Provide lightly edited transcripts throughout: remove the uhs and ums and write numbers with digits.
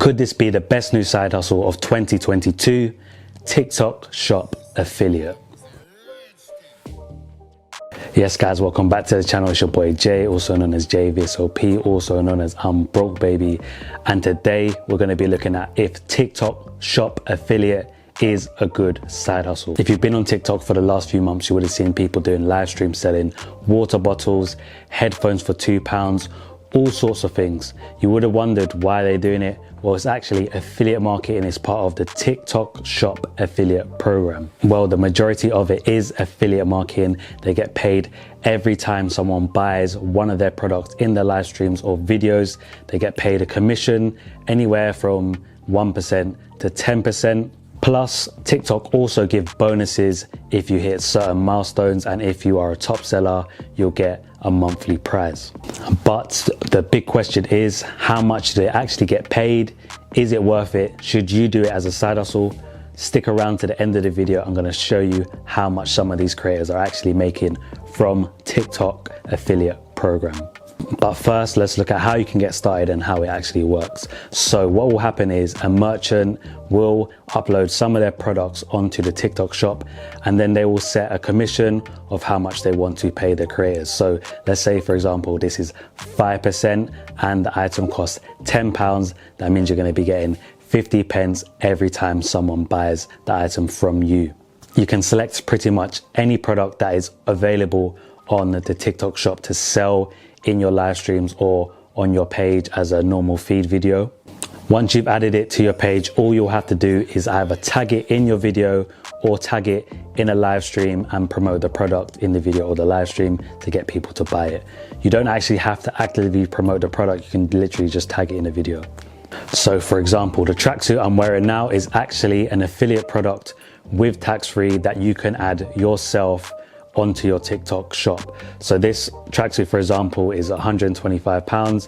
Could this be the best new side hustle of 2022? TikTok Shop Affiliate. Yes guys, welcome back to the channel. It's your boy Jay, also known as JVSOP, also known as I'm Broke Baby. And today we're going to be looking at if TikTok Shop Affiliate is a good side hustle. If you've been on TikTok for the last few months, you would have seen people doing live stream selling water bottles, headphones for £2, all sorts of things. You would have wondered why they're doing it. Well, it's actually affiliate marketing. Is part of the TikTok Shop Affiliate program. Well, the majority of it is affiliate marketing. They get paid every time someone buys one of their products in their live streams or videos. They get paid a commission anywhere from 1% to 10%. Plus, TikTok also give bonuses if you hit certain milestones, and if you are a top seller, you'll get a monthly prize. But the big question is, how much do they actually get paid? Is it worth it? Should you do it as a side hustle? Stick around to the end of the video. I'm gonna show you how much some of these creators are actually making from TikTok affiliate program. But first, let's look at how you can get started and how it actually works. So what will happen is a merchant will upload some of their products onto the TikTok shop, and then they will set a commission of how much they want to pay the creators. So let's say, for example, this is 5% and the item costs £10. That means you're going to be getting 50 pence every time someone buys the item from you. You can select pretty much any product that is available on the TikTok shop to sell in your live streams or on your page as a normal feed video. Once you've added it to your page, all you'll have to do is either tag it in your video or tag it in a live stream and promote the product in the video or the live stream to get people to buy it. You don't actually have to actively promote the product. You can literally just tag it in a video. So for example, the tracksuit I'm wearing now is actually an affiliate product with tax-free that you can add yourself onto your TikTok shop. So this tracksuit, for example, is £125.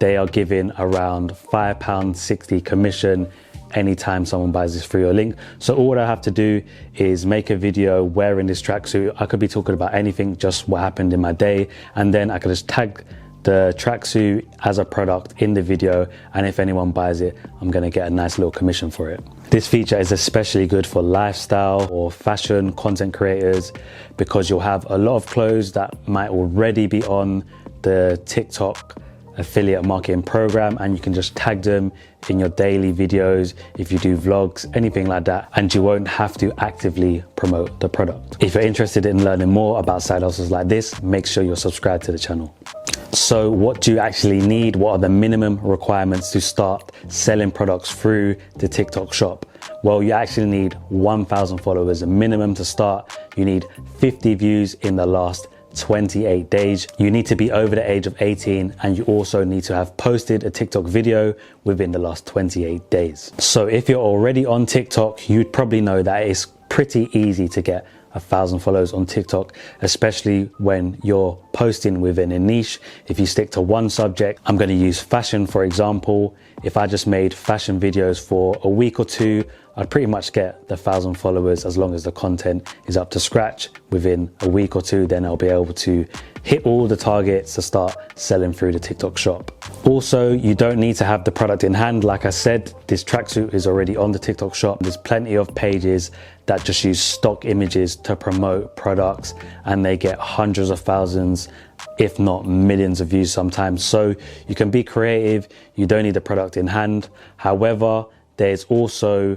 They are giving around £5.60 commission anytime someone buys this through your link. So all I have to do is make a video wearing this tracksuit. I could be talking about anything, just what happened in my day, and then I could just tag the tracksuit as a product in the video, and if anyone buys it, I'm gonna get a nice little commission for it. This feature is especially good for lifestyle or fashion content creators because you'll have a lot of clothes that might already be on the TikTok affiliate marketing program, and you can just tag them in your daily videos, if you do vlogs, anything like that, and you won't have to actively promote the product. If you're interested in learning more about side hustles like this, make sure you're subscribed to the channel. So what do you actually need? What are the minimum requirements to start selling products through the TikTok shop? Well, you actually need 1,000 followers, a minimum to start. You need 50 views in the last 28 days. You need to be over the age of 18, and you also need to have posted a TikTok video within the last 28 days. So if you're already on TikTok, you'd probably know that it's pretty easy to get 1,000 followers on TikTok, especially when you're posting within a niche. If you stick to one subject, I'm going to use fashion for example. If I just made fashion videos for a week or two, I'd pretty much get the 1,000 followers as long as the content is up to scratch. Within a week or two, then I'll be able to hit all the targets to start selling through the TikTok shop. Also, you don't need to have the product in hand. Like I said, this tracksuit is already on the TikTok shop. There's plenty of pages that just use stock images to promote products, and they get hundreds of thousands, if not millions of views sometimes. So you can be creative. You don't need the product in hand. However, there's also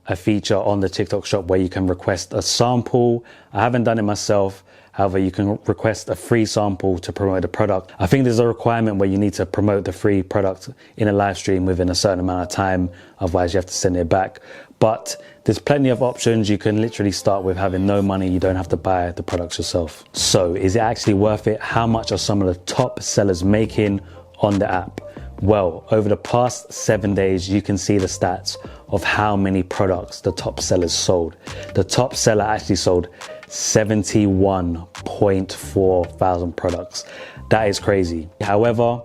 a feature on the TikTok shop where you can request a sample. I haven't done it myself. However, you can request a free sample to promote the product. I think there's a requirement where you need to promote the free product in a live stream within a certain amount of time. Otherwise, you have to send it back. But there's plenty of options. You can literally start with having no money. You don't have to buy the products yourself. So is it actually worth it? How much are some of the top sellers making on the app? Well, over the past 7 days, you can see the stats of how many products the top sellers sold. The top seller actually sold 71.4 thousand products. That is crazy. However,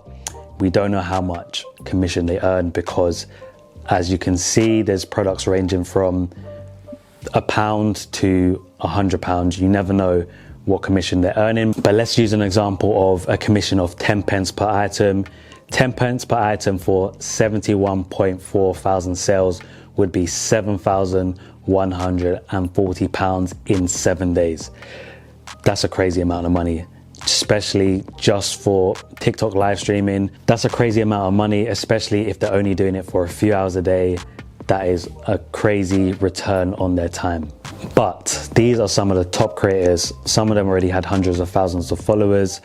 we don't know how much commission they earn because, as you can see, there's products ranging from £1 to £100. You never know what commission they're earning. But let's use an example of a commission of 10 pence per item. 10 pence per item for 71.4 thousand sales would be £7,140 in 7 days. That's a crazy amount of money, especially just for TikTok live streaming. That's a crazy amount of money, especially if they're only doing it for a few hours a day. That is a crazy return on their time. But these are some of the top creators. Some of them already had hundreds of thousands of followers.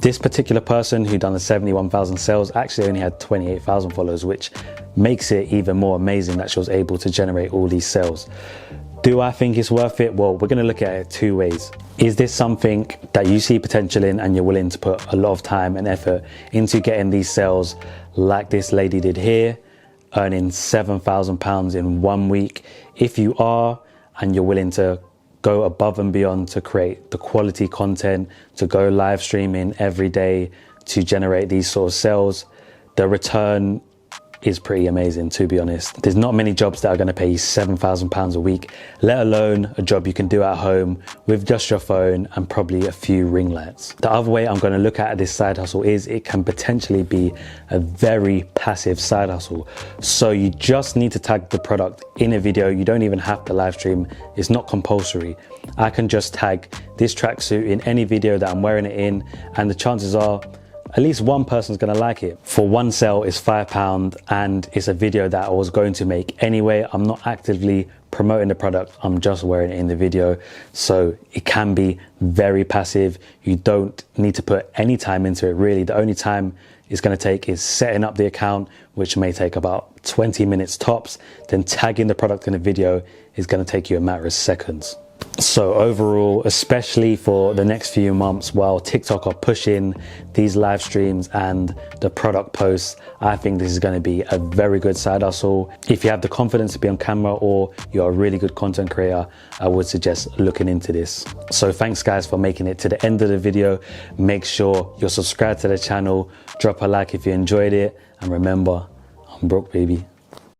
This particular person who done the 71,000 sales actually only had 28,000 followers, which makes it even more amazing that she was able to generate all these sales. Do I think it's worth it? Well, we're going to look at it two ways. Is this something that you see potential in and you're willing to put a lot of time and effort into getting these sales like this lady did here, earning £7,000 in 1 week? If you are, and you're willing to go above and beyond to create the quality content, to go live streaming every day to generate these sort of sales, the return is pretty amazing, to be honest. There's not many jobs that are going to pay you £7,000 a week, let alone a job you can do at home with just your phone and probably a few ring lights. The other way I'm going to look at this side hustle is it can potentially be a very passive side hustle. So you just need to tag the product in a video. You don't even have to live stream. It's not compulsory. I can just tag this tracksuit in any video that I'm wearing it in, and the chances are at least one person's gonna like it. For one sale is £5, and it's a video that I was going to make anyway. I'm not actively promoting the product, I'm just wearing it in the video. So it can be very passive. You don't need to put any time into it really. The only time it's gonna take is setting up the account, which may take about 20 minutes tops. Then tagging the product in the video is gonna take you a matter of seconds. So overall, especially for the next few months while TikTok are pushing these live streams and the product posts, I think this is going to be a very good side hustle. If you have the confidence to be on camera or you're a really good content creator, I would suggest looking into this. So thanks guys for making it to the end of the video. Make sure you're subscribed to the channel, drop a like if you enjoyed it, and remember, I'm broke, baby.